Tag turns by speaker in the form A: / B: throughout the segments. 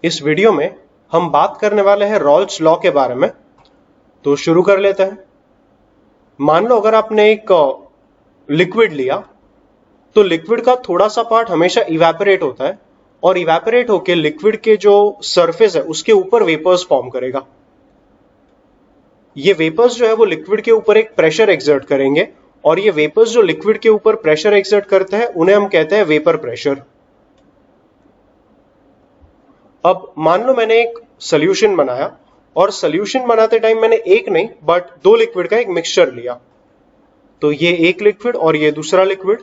A: इस वीडियो में हम बात करने वाले हैं रॉल्स लॉ के बारे में। तो शुरू कर लेते हैं। मान लो अगर आपने एक लिक्विड लिया तो लिक्विड का थोड़ा सा पार्ट हमेशा इवेपोरेट होता है और इवेपोरेट होके लिक्विड के जो सरफेस है उसके ऊपर वेपर्स फॉर्म करेगा। ये वेपर्स जो है वो लिक्विड के ऊपर एक प्रेशर एक्सर्ट करेंगे और ये वेपर्स जो लिक्विड के ऊपर प्रेशर एक्सर्ट करते हैं उन्हें हम कहते हैं वेपर प्रेशर। अब मान लो मैंने एक सोल्यूशन बनाया और सोल्यूशन बनाते टाइम मैंने एक नहीं बट दो लिक्विड का एक मिक्सचर लिया। तो ये एक लिक्विड और ये दूसरा लिक्विड।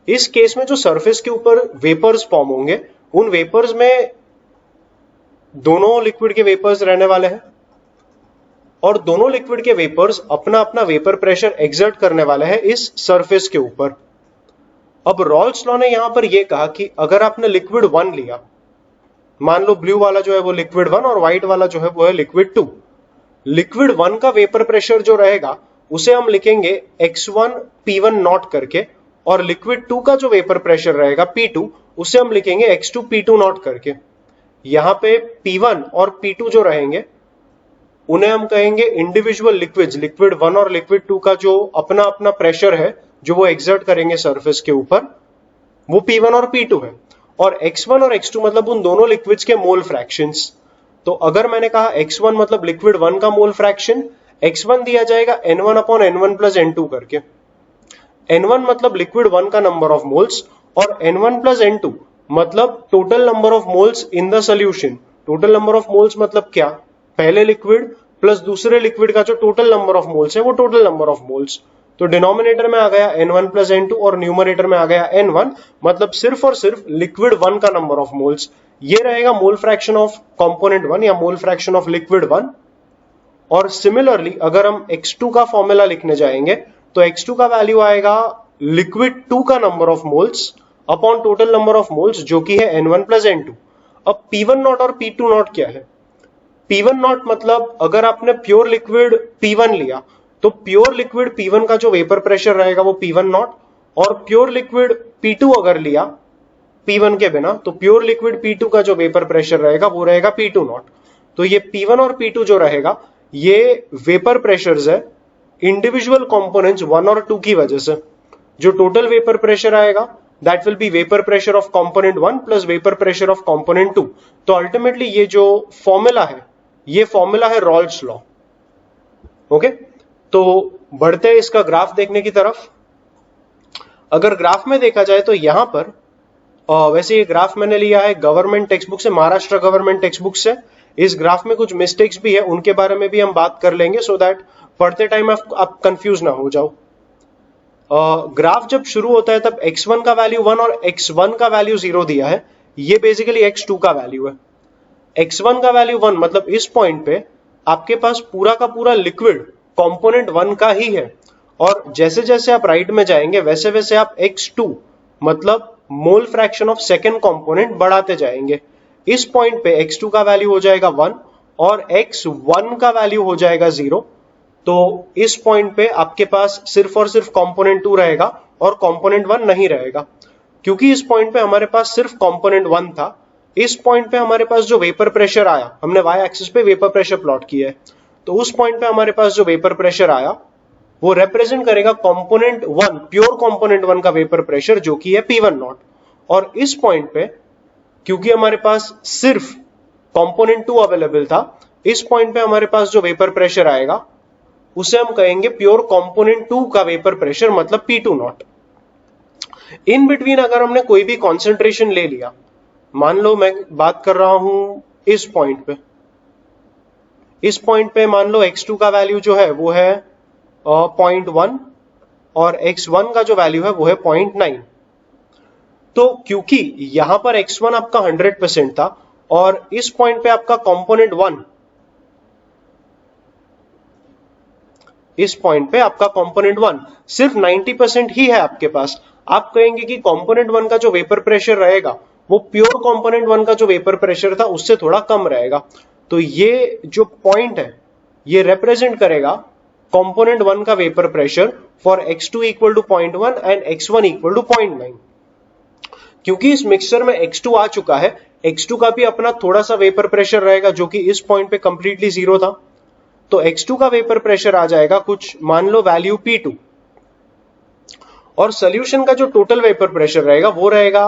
A: इस केस में जो सरफेस के ऊपर वेपर्स फॉर्म होंगे उन वेपर्स में दोनों लिक्विड के वेपर्स रहने वाले हैं और दोनों लिक्विड के वेपर्स अपना अपना वेपर प्रेशर एक्सर्ट करने वाले हैं इस सरफेस के ऊपर। अब रॉल्स लॉ ने यहां पर यह कहा कि अगर आपने लिक्विड 1 लिया, मान लो ब्लू वाला जो है वो लिक्विड 1 और व्हाइट वाला जो है वो है लिक्विड 2। लिक्विड 1 का वेपर प्रेशर जो रहेगा उसे हम लिखेंगे x1 p1 नॉट करके और लिक्विड 2 का जो वेपर प्रेशर रहेगा p2 उसे हम लिखेंगे x2 p2 नॉट करके। यहां पे p1 और p2 जो रहेंगे उन्हें हम कहेंगे इंडिविजुअल लिक्विड्स, लिक्विड 1 और लिक्विड 2 का जो अपना अपना प्रेशर है जो वो एक्सर्ट करेंगे सरफेस के ऊपर, वो P1 और P2 है। और X1 और X2 मतलब उन दोनों लिक्विड्स के मोल फ्रैक्शंस। तो अगर मैंने कहा X1 मतलब लिक्विड 1 का मोल फ्रैक्शन, X1 दिया जाएगा N1 upon N1 plus N2 करके। N1 मतलब लिक्विड 1 का नंबर ऑफ मोल्स और N1 प्लस N2 मतलब total number of moles in the solution. Total number of moles मतलब क्या? पहले लिक्विड प्लस दूसरे लिक्विड का जो टोटल नंबर ऑफ मोल्स है वो टोटल नंबर ऑफ मोल्स। तो डिनोमिनेटर में आ गया N1 प्लस N2 और न्यूमरेटर में आ गया N1, मतलब सिर्फ और सिर्फ लिक्विड 1 का नंबर ऑफ मोल्स। ये रहेगा मोल फ्रैक्शन ऑफ कंपोनेंट 1 या मोल फ्रैक्शन ऑफ लिक्विड 1। और सिमिलरली अगर हम X2 का फॉर्मूला लिखने जाएंगे तो X2 का वैल्यू आएगा लिक्विड 2 का number of moles upon total number of moles जो कि है N1 प्लस N2। अब P1 नॉट और P2 नॉट क्या है? P1 नॉट मतलब अगर आपने प्योर लिक्विड P1 लिया तो प्योर लिक्विड P1 का जो वेपर प्रेशर रहेगा वो P1 नॉट, और प्योर लिक्विड P2 अगर लिया P1 के बिना तो प्योर लिक्विड P2 का जो वेपर प्रेशर रहेगा वो रहेगा P2 नॉट। तो ये P1 और P2 जो रहेगा ये वेपर प्रेशर्स है इंडिविजुअल कंपोनेंट्स 1 और 2 की वजह से। जो टोटल वेपर प्रेशर आएगा that will be vapour pressure of component 1 plus vapour pressure of component 2। तो अल्टीमेटली ये जो फॉर्मूला है ये फॉर्मूला है रॉल्स लॉ। ओके, तो बढ़ते हैं इसका ग्राफ देखने की तरफ। अगर ग्राफ में देखा जाए तो यहां पर वैसे ये ग्राफ मैंने लिया है गवर्नमेंट टेक्स्ट बुक से, महाराष्ट्र गवर्नमेंट टेक्स्ट बुक से। इस ग्राफ में कुछ मिस्टेक्स भी है, उनके बारे में भी हम बात कर लेंगे सो दैट पढ़ते टाइम आप कंफ्यूज ना हो जाओ। ग्राफ जब शुरू होता है तब x1 का वैल्यू 1 और x1 का वैल्यू 0 दिया है। ये बेसिकली x2 का वैल्यू है। x1 का वैल्यू 1 मतलब इस पॉइंट पे आपके पास पूरा का पूरा लिक्विड कंपोनेंट 1 का ही है, और जैसे जैसे आप राइट में जाएंगे वैसे वैसे आप x2 मतलब mole fraction of second component बढ़ाते जाएंगे। इस पॉइंट पे x2 का वैल्यू हो जाएगा 1 और x1 का वैल्यू हो जाएगा 0। तो इस पॉइंट पे आपके पास सिर्फ और सिर्फ कंपोनेंट 2 रहेगा और कंपोनेंट 1 नहीं रहेगा, क्योंकि इस पॉइंट पे हमारे पास सिर्फ कंपोनेंट 1 था। इस पॉइंट पे हमारे पास जो वेपर प्रेशर आया, हमने y एक्सिस पे वेपर प्रेशर प्लॉट किया है, तो उस पॉइंट पे हमारे पास जो वेपर प्रेशर आया वो रिप्रेजेंट करेगा कंपोनेंट 1, प्योर कंपोनेंट 1 का वेपर प्रेशर जो कि है P1 नॉट। और इस पॉइंट पे क्योंकि हमारे पास सिर्फ कंपोनेंट 2 अवेलेबल था, इस पॉइंट पे हमारे पास जो वेपर प्रेशर आएगा उसे हम कहेंगे प्योर कंपोनेंट 2 का वेपर प्रेशर मतलब P2 नॉट। इन बिटवीन अगर हमने कोई भी कॉन्सेंट्रेशन ले लिया, मान लो मैं बात कर रहा हूं इस पॉइंट पे, इस पॉइंट पे मान लो x2 का वैल्यू जो है वो है 0.1 और x1 का जो वैल्यू है वो है 0.9। तो क्योंकि यहां पर x1 आपका 100% था और इस पॉइंट पे आपका कंपोनेंट 1, इस पॉइंट पे आपका कंपोनेंट 1 सिर्फ 90% ही है आपके पास, आप कहेंगे कि कंपोनेंट 1 का जो वेपर प्रेशर रहेगा वो प्योर कंपोनेंट 1 का जो वेपर प्रेशर था उससे थोड़ा कम रहेगा। तो ये जो पॉइंट है ये रिप्रेजेंट करेगा कंपोनेंट 1 का vapour pressure for x2 equal to 0.1 and x1 equal to 0.9। क्योंकि इस मिक्सचर में x2 आ चुका है, X2 का भी अपना थोड़ा सा वेपर प्रेशर रहेगा जो कि इस पॉइंट पे कंप्लीटली जीरो था। तो X2 का वेपर प्रेशर आ जाएगा कुछ मान लो वैल्यू P2, और सोल्यूशन का जो टोटल वेपर प्रेशर रहेगा वो रहेगा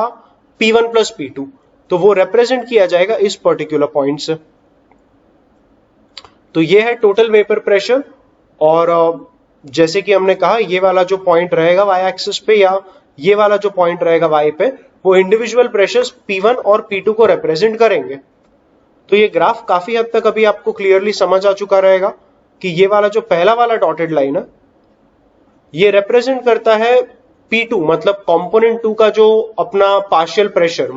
A: P1 प्लस P2। तो वो रिप्रेजेंट किया जाएगा इस पर्टिकुलर पॉइंट से। तो ये है टोटल वेपर प्रेशर। और जैसे कि हमने कहा ये वाला जो पॉइंट रहेगा वाई एक्सिस पे या ये वाला जो पॉइंट रहेगा वाई पे, वो इंडिविजुअल प्रेशर्स P1 और P2 को रिप्रेजेंट करेंगे। तो ये ग्राफ काफी हद तक अभी आपको क्लियरली समझ आ चुका रहेगा कि ये वाला जो पहला वाला डॉटेड लाइन है ये रिप्रेजेंट करता है P2 मतलब कंपोनेंट 2 का जो अपना पार्शियल प्रेशर,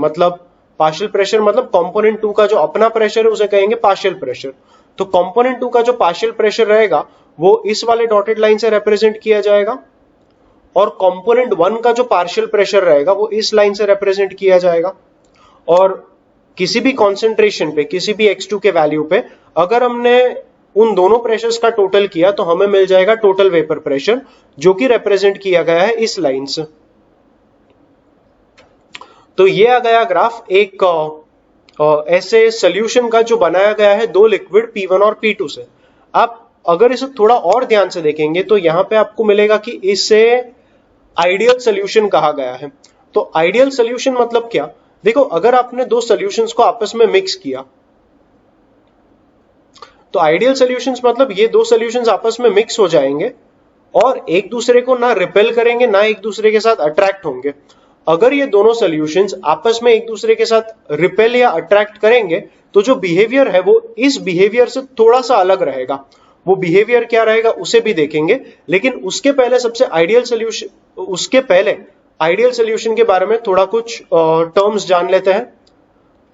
A: मतलब कंपोनेंट 2 का जो अपना प्रेशर है उसे कहेंगे पार्शियल प्रेशर। तो कंपोनेंट 2 का जो पार्शियल प्रेशर रहेगा वो इस वाले डॉटेड लाइन से रिप्रेजेंट किया जाएगा, और कंपोनेंट 1 का जो पार्शियल प्रेशर रहेगा वो इस लाइन से रिप्रेजेंट किया जाएगा। और किसी भी कॉन्सेंट्रेशन पे, किसी भी X2 के वैल्यू पे अगर हमने उन दोनों प्रेशर्स का टोटल किया तो हमें मिल जाएगा टोटल वेपर प्रेशर, जो कि रिप्रेजेंट किया गया है इस लाइन से। तो ये आ गया ग्राफ एक ऐसे सोल्यूशन का जो बनाया गया है दो लिक्विड P1 और P2 से। आप अगर इसे थोड़ा और ध्यान से देखेंगे तो यहां पे आपको मिलेगा कि इसे आइडियल सोल्यूशन कहा गया है। तो आइडियल सोल्यूशन मतलब क्या? देखो, अगर आपने दो सोल्यूशंस को आपस में मिक्स किया तो आइडियल सोल्यूशंस मतलब ये दो सोल्यूशंस आपस में मिक्स हो जाएंगे और एक दूसरे को ना रिपेल करेंगे ना एक दूसरे के साथ अट्रैक्ट होंगे। अगर ये दोनों सोल्यूशंस आपस में एक दूसरे के साथ रिपेल या अट्रैक्ट करेंगे तो जो बिहेवियर है वो इस बिहेवियर से थोड़ा सा अलग रहेगा। वो बिहेवियर क्या रहेगा उसे भी देखेंगे, लेकिन उसके पहले आइडियल सोल्यूशन के बारे में थोड़ा कुछ टर्म्स जान लेते हैं।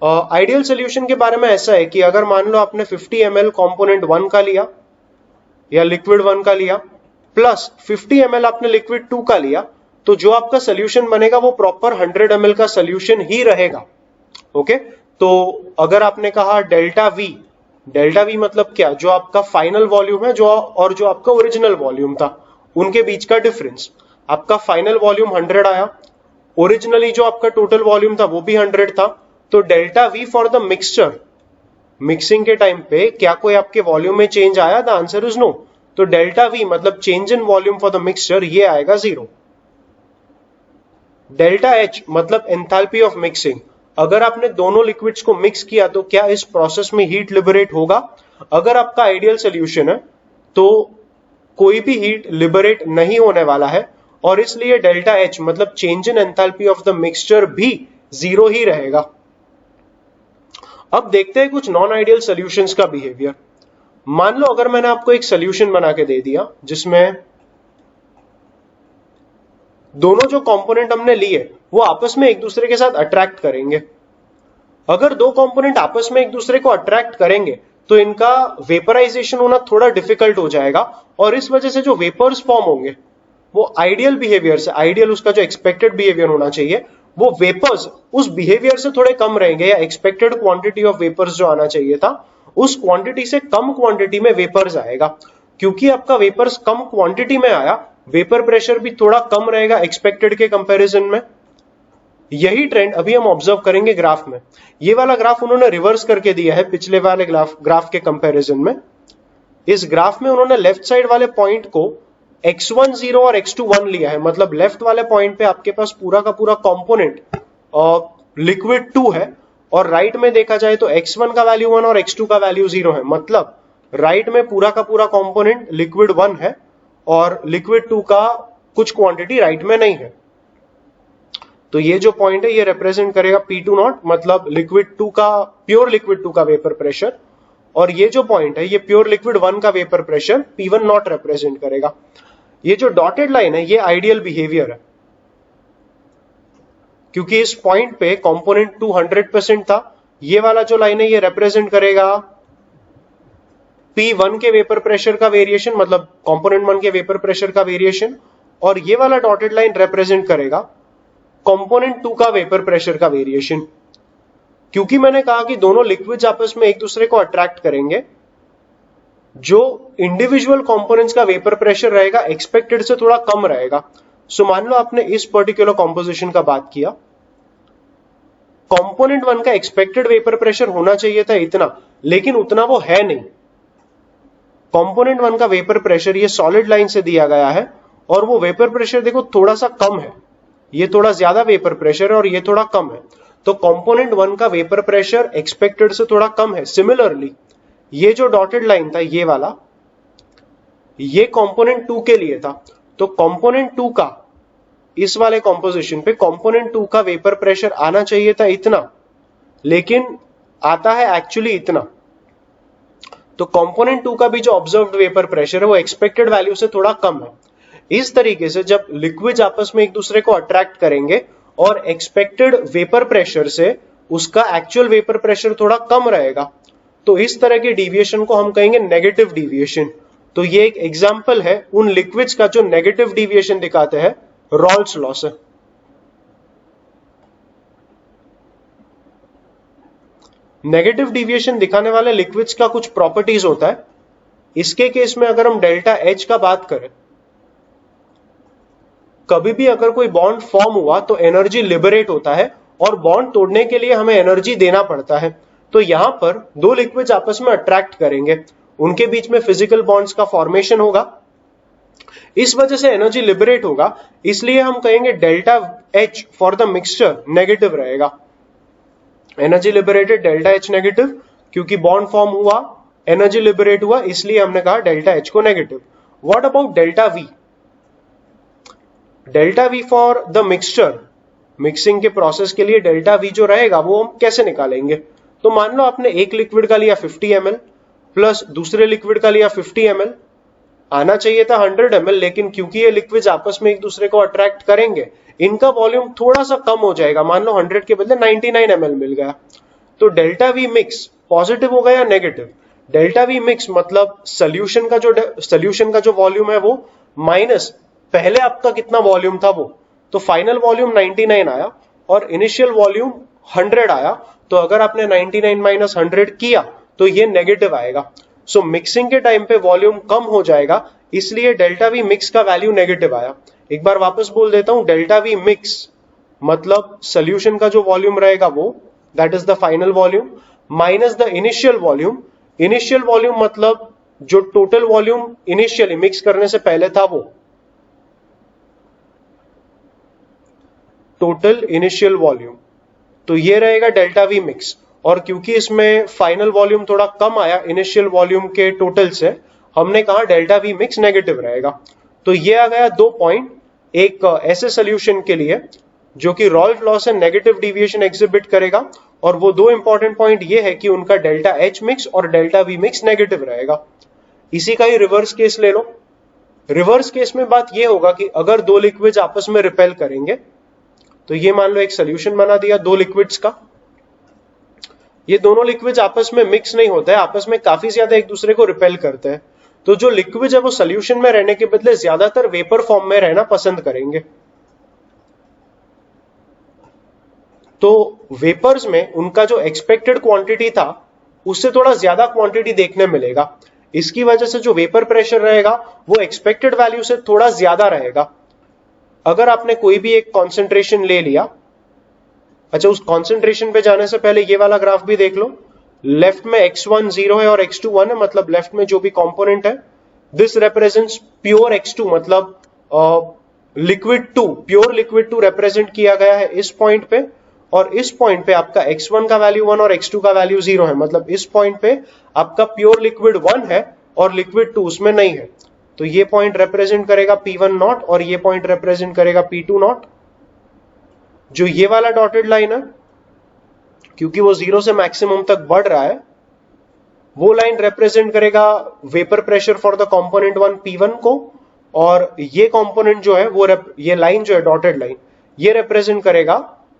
A: आइडियल सोल्यूशन के बारे में ऐसा है कि अगर मान लो आपने 50 ml कंपोनेंट 1 का लिया या लिक्विड 1 का लिया प्लस 50 ml आपने लिक्विड 2 का लिया, तो जो आपका सोल्यूशन बनेगा वो प्रॉपर 100 ml का सोल्यूशन ही रहेगा। ओके, तो अगर आपने कहा डेल्टा वी मतलब क्या? जो आपका फाइनल वॉल्यूम है जो आपका ओरिजिनल वॉल्यूम था उनके बीच का डिफरेंस। आपका फाइनल वॉल्यूम 100 आया, ओरिजिनली जो आपका टोटल वॉल्यूम था वो भी 100 था। तो delta V for the mixture, mixing के टाइम पे क्या कोई आपके वॉल्यूम में चेंज आया? The answer is no. तो डेल्टा वी मतलब change in volume for the mixture, ये आएगा 0। डेल्टा एच मतलब एंथैल्पी ऑफ मिक्सिंग। अगर आपने दोनों लिक्विड्स को मिक्स किया तो क्या इस प्रोसेस में हीट लिबरेट होगा? अगर आपका आइडियल सोल्यूशन है तो कोई भी हीट लिबरेट नहीं होने वाला है, और इसलिए डेल्टा एच मतलब change in enthalpy of the mixture भी 0 ही रहेगा। अब देखते हैं कुछ नॉन आइडियल सॉल्यूशंस का बिहेवियर। मान लो अगर मैंने आपको एक सॉल्यूशन बना के दे दिया जिसमें दोनों जो कंपोनेंट हमने लिए वो आपस में एक दूसरे के साथ अट्रैक्ट करेंगे। अगर दो कंपोनेंट आपस में एक दूसरे को अट्रैक्ट करेंगे तो इनका वेपराइजेशन होना थोड़ा डिफिकल्ट हो जाएगा, और इस वजह से जो वेपर्स फॉर्म होंगे वो आइडियल बिहेवियर से, आइडियल उसका जो एक्सपेक्टेड बिहेवियर होना चाहिए वो वेपर्स उस बिहेवियर से थोड़े कम रहेंगे, या एक्सपेक्टेड क्वांटिटी ऑफ वेपर्स जो आना चाहिए था उस क्वांटिटी से कम क्वांटिटी में वेपर्स आएगा। क्योंकि आपका वेपर्स कम क्वांटिटी में आया, वेपर प्रेशर भी थोड़ा कम रहेगा एक्सपेक्टेड के कंपैरिजन में। यही ट्रेंड अभी हम ऑब्जर्व करेंगे ग्राफ में। ये वाला ग्राफ उन्होंने रिवर्स करके दिया है पिछले वाले ग्राफ के कंपैरिजन में। इस ग्राफ में उन्होंने लेफ्ट साइड वाले पॉइंट को x1 0 और x2 1 लिया है, मतलब लेफ्ट वाले पॉइंट पे आपके पास पूरा का पूरा कंपोनेंट लिक्विड 2 है, और राइट में देखा जाए तो x1 का वैल्यू 1 और x2 का वैल्यू 0 है। मतलब राइट में पूरा का पूरा कंपोनेंट लिक्विड 1 है और लिक्विड 2 का कुछ क्वांटिटी राइट में नहीं है। तो ये जो पॉइंट है ये रिप्रेजेंट करेगा P2 नॉट, मतलब लिक्विड 2 का, प्योर लिक्विड 2 का वेपर प्रेशर, और ये जो पॉइंट है ये प्योर लिक्विड 1 का vapour pressure P1 not represent करेगा। ये जो डॉटेड लाइन है ये आइडियल बिहेवियर है, क्योंकि इस पॉइंट पे कंपोनेंट 2 100% था। ये वाला जो लाइन है ये रिप्रेजेंट करेगा P1 के वेपर प्रेशर का वेरिएशन, मतलब कंपोनेंट 1 के वेपर प्रेशर का वेरिएशन, और ये वाला डॉटेड लाइन रिप्रेजेंट करेगा कंपोनेंट 2 का वेपर प्रेशर का वेरिएशन। क्योंकि मैंने कहा कि दोनों लिक्विड्स आपस में एक दूसरे को अट्रैक्ट करेंगे, जो इंडिविजुअल कंपोनेंट्स का वेपर प्रेशर रहेगा एक्सपेक्टेड से थोड़ा कम रहेगा। सो मान लो आपने इस पर्टिकुलर कॉम्पोजिशन का बात किया, कंपोनेंट 1 का एक्सपेक्टेड वेपर प्रेशर होना चाहिए था इतना, लेकिन उतना वो है नहीं। कंपोनेंट 1 का वेपर प्रेशर ये सॉलिड लाइन से दिया गया है और वो वेपर प्रेशर देखो थोड़ा सा कम है, ये थोड़ा ज्यादा वेपर प्रेशर है और ये थोड़ा कम है। तो कंपोनेंट 1 का वेपर प्रेशर एक्सपेक्टेड से थोड़ा कम है। सिमिलरली ये जो डॉटेड लाइन था ये वाला, ये कंपोनेंट 2 के लिए था। तो कंपोनेंट 2 का इस वाले कॉम्पोजिशन पे कंपोनेंट 2 का वेपर प्रेशर आना चाहिए था इतना, लेकिन आता है एक्चुअली इतना। तो कंपोनेंट 2 का भी जो ऑब्जर्व्ड वेपर प्रेशर है वो एक्सपेक्टेड वैल्यू से थोड़ा कम है। इस तरीके से जब लिक्विड्स आपस में एक दूसरे को अट्रैक्ट करेंगे और एक्सपेक्टेड वेपर प्रेशर से उसका एक्चुअल वेपर प्रेशर थोड़ा कम रहेगा, तो इस तरह के डिविएशन को हम कहेंगे नेगेटिव डिविएशन। तो ये एक एग्जांपल है उन लिक्विड्स का जो नेगेटिव डिविएशन दिखाते हैं, रॉल्स लॉ से। नेगेटिव डिविएशन दिखाने वाले लिक्विड्स का कुछ प्रॉपर्टीज होता है। इसके केस में अगर हम डेल्टा एच का बात करें, कभी भी अगर कोई बॉन्ड फॉर्म हुआ तो एनर्जी लिबरेट होता है और बॉन्ड तोड़ने के लिए हमें एनर्जी देना पड़ता है। तो यहां पर दो लिक्विड्स आपस में अट्रैक्ट करेंगे, उनके बीच में फिजिकल बॉन्ड्स का फॉर्मेशन होगा, इस वजह से एनर्जी लिबरेट होगा। इसलिए हम कहेंगे delta H for the mixture negative रहेगा। Energy liberated delta H negative, क्योंकि बॉन्ड फॉर्म हुआ, एनर्जी लिबरेट हुआ, इसलिए हमने कहा डेल्टा एच को negative. What about delta V? Delta V for the mixture, mixing के प्रोसेस के लिए डेल्टा वी जो रहेगा वो हम कैसे निकालेंगे? तो मान लो आपने एक लिक्विड का लिया 50 ml प्लस दूसरे लिक्विड का लिया 50 ml, आना चाहिए था 100 ml, लेकिन क्योंकि ये लिक्विड्स आपस में एक दूसरे को अट्रैक्ट करेंगे, इनका वॉल्यूम थोड़ा सा कम हो जाएगा। मान लो 100 के बदले 99 ml मिल गया। तो डेल्टा वी मिक्स पॉजिटिव होगा या नेगेटिव? डेल्टा वी मिक्स मतलब सोल्यूशन का जो वॉल्यूम है वो माइनस पहले आपका कितना वॉल्यूम था वो, तो फाइनल वॉल्यूम 99 आया और इनिशियल वॉल्यूम 100 आया। तो अगर आपने 99 माइनस 100 किया तो ये नेगेटिव आएगा। सो मिक्सिंग के टाइम पे वॉल्यूम कम हो जाएगा, इसलिए डेल्टा वी मिक्स का वैल्यू नेगेटिव आया। एक बार वापस बोल देता हूं, डेल्टा वी मिक्स मतलब सोल्यूशन का जो वॉल्यूम रहेगा वो, that is the final volume, minus the initial volume. Initial volume मतलब जो टोटल वॉल्यूम इनिशियली मिक्स करने से पहले था वो, टोटल इनिशियल वॉल्यूम। तो ये रहेगा डेल्टा वी मिक्स। और क्योंकि इसमें फाइनल वॉल्यूम थोड़ा कम आया इनिशियल वॉल्यूम के टोटल से, हमने कहा डेल्टा वी मिक्स नेगेटिव रहेगा। तो ये आ गया 2 पॉइंट एक ऐसे सोल्यूशन के लिए जो कि रॉल्स लॉ से नेगेटिव डिविएशन एग्जिबिट करेगा। और वो 2 इंपॉर्टेंट पॉइंट ये है कि उनका डेल्टा एच मिक्स और डेल्टा वी मिक्स नेगेटिव रहेगा। इसी का ही रिवर्स केस ले लो। रिवर्स केस में बात ये होगा कि अगर दो लिक्विड्स आपस में रिपेल करेंगे, तो ये मान लो एक सोल्यूशन बना दिया दो लिक्विड्स का, ये दोनों लिक्विड्स आपस में मिक्स नहीं होते हैं, आपस में काफी ज्यादा एक दूसरे को रिपेल करते हैं। तो जो लिक्विड है वो सोल्यूशन में रहने के बदले ज्यादातर वेपर फॉर्म में रहना पसंद करेंगे। तो वेपर्स में उनका जो एक्सपेक्टेड क्वांटिटी था उससे थोड़ा ज्यादा क्वांटिटी देखने मिलेगा। इसकी वजह से जो वेपर प्रेशर रहेगा वो एक्सपेक्टेड वैल्यू से थोड़ा ज्यादा रहेगा। अगर आपने कोई भी एक कॉन्सेंट्रेशन ले लिया, अच्छा उस कॉन्सेंट्रेशन पे जाने से पहले ये वाला ग्राफ भी देख लो। लेफ्ट में x1 0 है और x2 1 है, मतलब लेफ्ट में जो भी कंपोनेंट है दिस रिप्रेजेंट्स प्योर x2, मतलब लिक्विड 2, प्योर लिक्विड 2 रिप्रेजेंट किया गया है इस पॉइंट पे। और इस पॉइंट पे आपका x1 का वैल्यू 1 और x2 का वैल्यू 0 है, मतलब इस पॉइंट पे आपका प्योर लिक्विड 1 है और लिक्विड 2 उसमें नहीं है। तो ये पॉइंट रिप्रेजेंट करेगा P1 नॉट और ये पॉइंट रिप्रेजेंट करेगा P2 नॉट। जो ये वाला डॉटेड लाइन है, क्योंकि वो 0 से मैक्सिमम तक बढ़ रहा है, वो लाइन रिप्रेजेंट करेगा vapour pressure for the component 1 P1 को। और ये कंपोनेंट जो है वो ये लाइन जो है डॉटेड लाइन, ये रिप्रेजेंट करेगा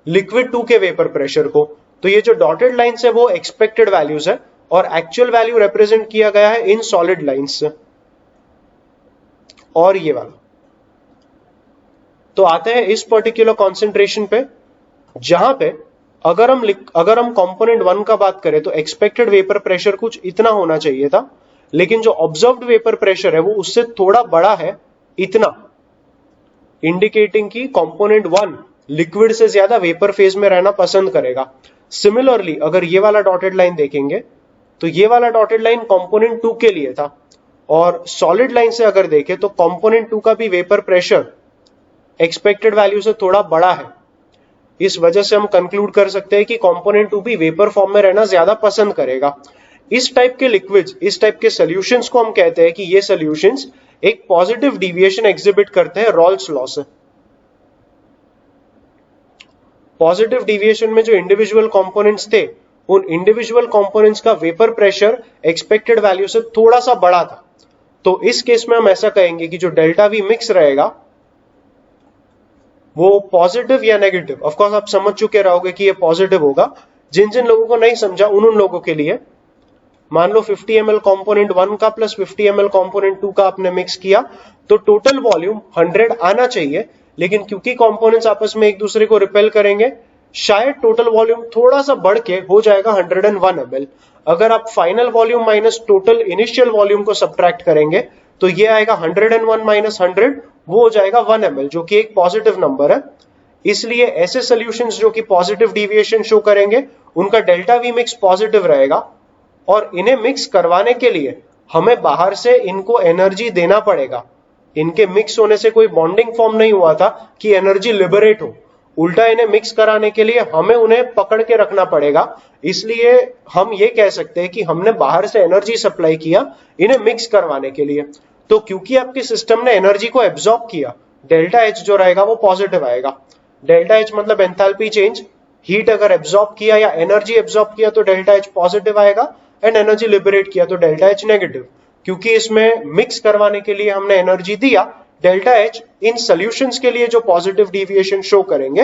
A: लिक्विड 2 के वेपर प्रेशर को। तो ये जो डॉटेड लाइन्स है वो एक्सपेक्टेड वैल्यूज है और एक्चुअल वैल्यू रिप्रेजेंट किया गया है इन सॉलिड लाइन्स से। और ये वाला तो आते हैं इस पर्टिकुलर कॉन्सेंट्रेशन पे, जहां पे अगर हम कंपोनेंट 1 का बात करें तो एक्सपेक्टेड वेपर प्रेशर कुछ इतना होना चाहिए था, लेकिन जो ऑब्जर्व्ड वेपर प्रेशर है वो उससे थोड़ा बड़ा है इतना, इंडिकेटिंग कि कंपोनेंट 1 लिक्विड से ज्यादा वेपर फेज में रहना पसंद करेगा। सिमिलरली अगर ये वाला डॉटेड लाइन देखेंगे तो ये वाला डॉटेड लाइन कंपोनेंट 2 के लिए था, और सॉलिड लाइन से अगर देखें तो कंपोनेंट 2 का भी वेपर प्रेशर एक्सपेक्टेड वैल्यू से थोड़ा बड़ा है। इस वजह से हम कंक्लूड कर सकते हैं कि कंपोनेंट 2 भी वेपर फॉर्म में रहना ज्यादा पसंद करेगा। इस टाइप के लिक्विड्स, इस टाइप के सॉल्यूशंस को हम कहते हैं कि ये सॉल्यूशंस एक पॉजिटिव डिविएशन एग्जिबिट करते हैं रॉल्स लॉ से। पॉजिटिव डिविएशन में जो इंडिविजुअल कंपोनेंट्स थे, उन इंडिविजुअल कंपोनेंट्स का वेपर प्रेशर एक्सपेक्टेड वैल्यू से थोड़ा सा बड़ा था। तो इस केस में हम ऐसा कहेंगे कि जो डेल्टा वी मिक्स रहेगा वो पॉजिटिव या नेगेटिव, ऑफ कोर्स आप समझ चुके रहोगे कि ये पॉजिटिव होगा। जिन जिन लोगों को नहीं समझा उन लोगों के लिए, मान लो 50 ml कंपोनेंट 1 का प्लस 50 ml कंपोनेंट 2 का आपने मिक्स किया तो टोटल वॉल्यूम 100 आना चाहिए, लेकिन क्योंकि कंपोनेंट्स आपस में एक दूसरे को रिपेल करेंगे, शायद टोटल वॉल्यूम थोड़ा सा बढ़ के हो जाएगा 101 ml। अगर आप final volume minus total initial volume को सब्ट्रैक्ट करेंगे तो ये आएगा 101 माइनस 100, वो हो जाएगा 1 ml, जो कि एक पॉजिटिव नंबर है। इसलिए ऐसे सॉल्यूशंस जो कि पॉजिटिव डिविएशन शो करेंगे उनका डेल्टा वी मिक्स पॉजिटिव रहेगा, और इन्हें मिक्स करवाने के लिए हमें बाहर से इनको एनर्जी देना पड़ेगा। इनके मिक्स होने से कोई बॉन्डिंग फॉर्म नहीं हुआ था कि एनर्जी लिबरेट हो, उल्टा इन्हें मिक्स कराने के लिए हमें उन्हें पकड़ के रखना पड़ेगा। इसलिए हम ये कह सकते हैं कि हमने बाहर से एनर्जी सप्लाई किया इन्हें मिक्स करवाने के लिए। तो क्योंकि आपके सिस्टम ने एनर्जी को एब्जॉर्ब किया, डेल्टा एच जो रहेगा वो पॉजिटिव आएगा। डेल्टा एच मतलब एंथैल्पी चेंज, हीट अगर एब्जॉर्ब किया या एनर्जी एब्जॉर्ब किया तो डेल्टा एच पॉजिटिव आएगा, एंड एनर्जी लिबरेट किया तो डेल्टा एच नेगेटिव। क्योंकि इसमें मिक्स करवाने के लिए हमने एनर्जी दिया, डेल्टा एच इन सॉल्यूशंस के लिए जो पॉजिटिव डिविएशन शो करेंगे,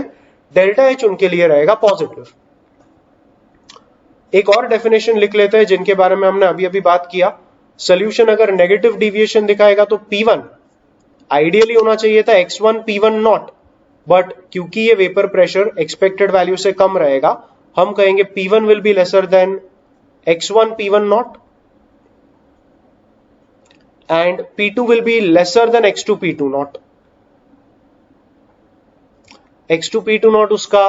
A: डेल्टा एच उनके लिए रहेगा पॉजिटिव। एक और डेफिनेशन लिख लेते हैं जिनके बारे में हमने अभी अभी बात किया। सॉल्यूशन अगर नेगेटिव डिविएशन दिखाएगा तो P1 आइडियली होना चाहिए था x1 P1 नॉट, बट क्योंकि ये वेपर प्रेशर एक्सपेक्टेड वैल्यू से कम रहेगा, हम कहेंगे P1 will be lesser than x1 P1 not and P2 will be lesser than x2 P2 naught। x2 P2 naught उसका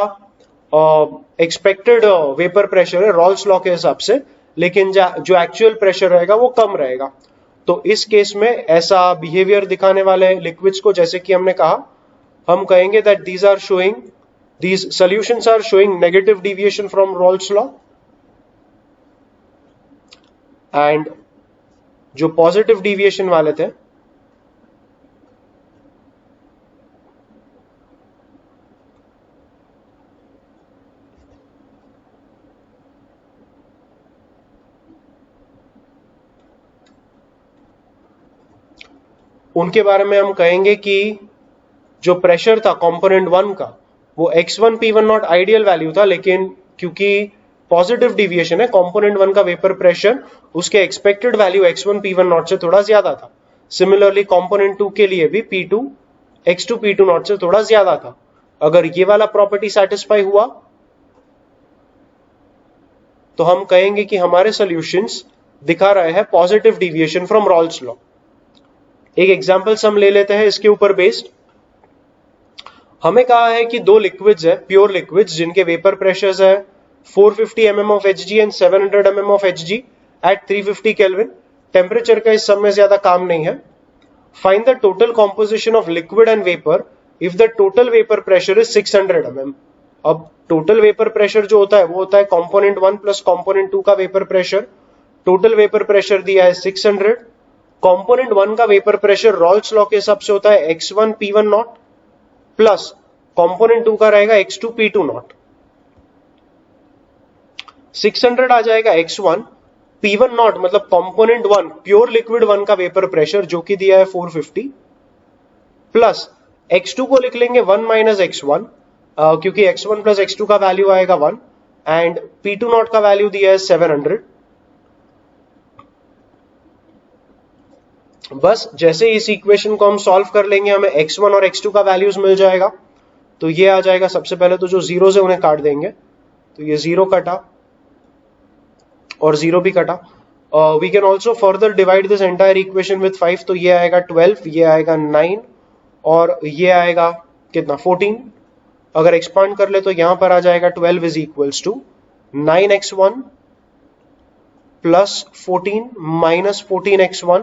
A: एक्सपेक्टेड वेपर प्रेशर है Rawls law के हिसाब से, लेकिन जो एक्चुअल प्रेशर रहेगा वो कम रहेगा। तो इस केस में ऐसा बिहेवियर दिखाने वाले लिक्विड्स को, जैसे कि हमने कहा, हम कहेंगे that these solutions are showing negative deviation from Rolle's law, and जो पॉजिटिव डिविएशन वाले थे उनके बारे में हम कहेंगे कि जो प्रेशर था कंपोनेंट 1 का वो x1 P1 not ideal value था, लेकिन क्योंकि पॉजिटिव डिविएशन है कंपोनेंट 1 का वेपर प्रेशर उसके expected value x1 P1 not से थोड़ा ज्यादा था। सिमिलरली कंपोनेंट 2 के लिए भी P2 x2 P2 नॉट से थोड़ा ज्यादा था। अगर ये वाला प्रॉपर्टी सेटिस्फाई हुआ तो हम कहेंगे कि हमारे सॉल्यूशंस दिखा रहे हैं positive deviation from Rawls law. एक एग्जांपल्स हम ले लेते हैं इसके ऊपर बेस्ड। हमें कहा है कि दो लिक्विड्स है, प्योर लिक्विड्स, जिनके वेपर प्रेशर्स है 450 mm of Hg and 700 mm of Hg at 350 Kelvin। Temperature का इस सब में ज्यादा काम नहीं है। Find the total composition of liquid and vapour if the total vapour pressure is 600 mm। अब टोटल वेपर प्रेशर जो होता है वो होता है कंपोनेंट 1 प्लस कंपोनेंट 2 का vapour pressure. Total vapour pressure दिया है 600। कंपोनेंट 1 का वेपर प्रेशर रॉल्स लॉ के हिसाब से होता है x1 P1 not plus component 2 का रहेगा x2 P2 नॉट। 600 आ जाएगा x1 P1 नॉट मतलब कंपोनेंट 1 प्योर लिक्विड 1 का वेपर प्रेशर जो कि दिया है 450, प्लस x2 को लिख लेंगे 1 माइनस x1 क्योंकि x1 प्लस x2 का वैल्यू आएगा 1, एंड P2 नॉट का वैल्यू दिया है 700। बस जैसे इस इक्वेशन को हम सॉल्व कर लेंगे हमें x1 और x2 का वैल्यूज मिल जाएगा। तो ये आ जाएगा, सबसे पहले तो जो जीरो से उन्हें काट देंगे, तो ये 0 कटा और 0 भी कटा। We can also further divide this entire equation with 5, तो ये आएगा 12, ये आएगा 9 और ये आएगा कितना 14। अगर एक्सपांड कर ले तो यहां पर आ जाएगा 12 is equals to 9x1 plus 14 minus 14x1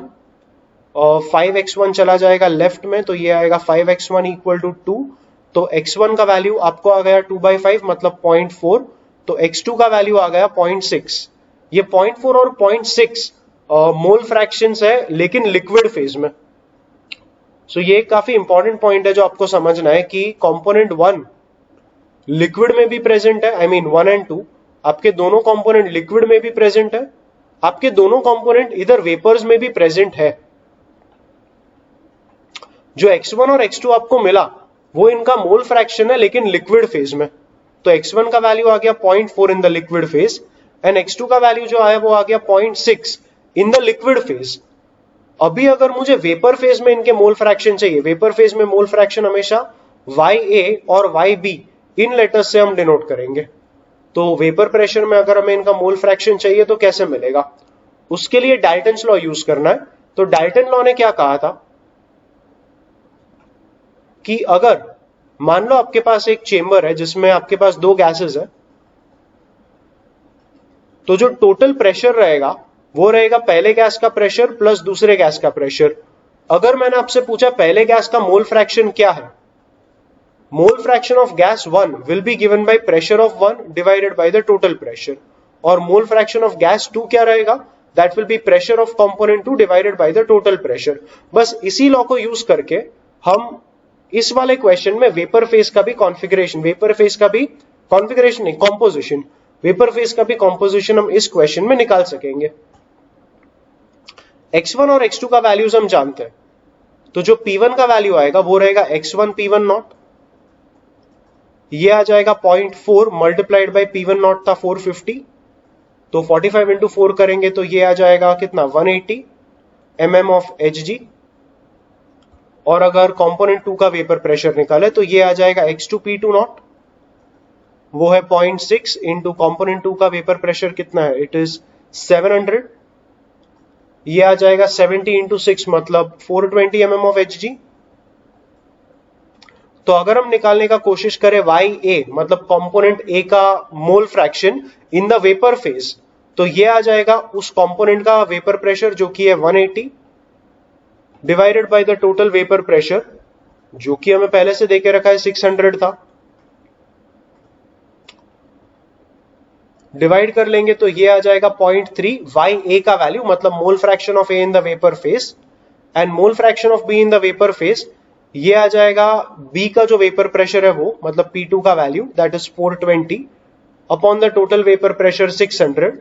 A: और 5x1 चला जाएगा लेफ्ट में, तो ये आएगा 5x1 इक्वल टू 2। तो x1 का वैल्यू आपको आ गया 2/5 मतलब 0.4, तो x2 का वैल्यू आ गया 0.6। ये 0.4 और 0.6 मोल फ्रैक्शंस है लेकिन लिक्विड फेज में। सो ये काफी इंपॉर्टेंट पॉइंट है जो आपको समझना है कि कंपोनेंट 1 लिक्विड में भी प्रेजेंट है, आई मीन 1 एंड 2 आपके दोनों कंपोनेंट लिक्विड में भी प्रेजेंट है, आपके दोनों कंपोनेंट इधर वेपर्स में भी प्रेजेंट है। जो x1 और x2 आपको मिला वो इनका मोल फ्रैक्शन है लेकिन लिक्विड फेज में। तो x1 का वैल्यू आ गया 0.4 in the liquid phase and x2 का वैल्यू जो आया वो आ गया 0.6 इन द लिक्विड फेज। अभी अगर मुझे वेपर फेज में इनके मोल फ्रैक्शन चाहिए, वेपर फेज में मोल फ्रैक्शन हमेशा YA और YB इन लेटर्स से हम डिनोट करेंगे। तो वेपर प्रेशर में अगर हमें इनका मोल फ्रैक्शन चाहिए तो कैसे मिलेगा, उसके लिए डाल्टन्स लॉ यूज करना है। तो डाल्टन लॉ ने क्या कहा था कि अगर मान लो आपके पास एक चेंबर है जिसमें आपके पास दो गैसेस है, तो जो टोटल प्रेशर रहेगा वो रहेगा पहले गैस का प्रेशर प्लस दूसरे गैस का प्रेशर। अगर मैंने आपसे पूछा पहले गैस का मोल फ्रैक्शन क्या है, mole fraction of gas 1 will be given by pressure of 1 divided by the total pressure, और मोल फ्रैक्शन ऑफ गैस 2 क्या रहेगा, that will be pressure of component 2 divided by the total pressure. बस इसी law को use करके हम इस वाले क्वेश्चन में वेपर फेज का भी कॉन्फ़िगरेशन, वेपर फेज का भी कॉन्फ़िगरेशन नहीं कॉम्पोजिशन, वेपर फेज का भी कॉम्पोजिशन हम इस क्वेश्चन में निकाल सकेंगे। x1 और x2 का वैल्यूज हम जानते हैं, तो जो p1 का वैल्यू आएगा वो रहेगा x1 p1 नॉट, ये आ जाएगा 0.4 मल्टीप्लाइड बाय p1 नॉट था 450, तो 45 इंटू 4 करेंगे तो ये आ जाएगा कितना 180 mm ऑफ Hg। और अगर कंपोनेंट 2 का वेपर प्रेशर निकाले तो ये आ जाएगा x2 p2 नॉट, वो है 0.6 इंटू कंपोनेंट 2 का वेपर प्रेशर कितना है, इट इज 700, ये आ जाएगा 70 इंटू 6 मतलब 420 mm ऑफ Hg। तो अगर हम निकालने का कोशिश करें YA मतलब कंपोनेंट A का mole fraction in the vapour phase, तो ये आ जाएगा उस कंपोनेंट का वेपर प्रेशर जो कि है 180 divided by the total vapour pressure जो कि हमें पहले से देके रखा है 600 था, डिवाइड कर लेंगे तो ये आ जाएगा 0.3 YA का वैल्यू मतलब mole fraction of A in the vapour phase and mole fraction of B in the vapour phase, ये आ जाएगा B का जो वेपर प्रेशर है वो मतलब P2 का value that is 420 upon the total vapour pressure 600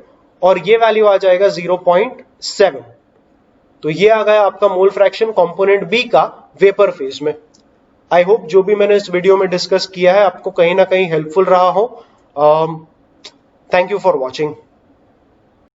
A: और ये वैल्यू आ जाएगा 0.7। तो ये आ गया आपका मोल फ्रैक्शन कंपोनेंट B का वेपर फेज में। आई होप जो भी मैंने इस वीडियो में डिस्कस किया है आपको कहीं ना कहीं हेल्पफुल रहा हो। Thank you for watching.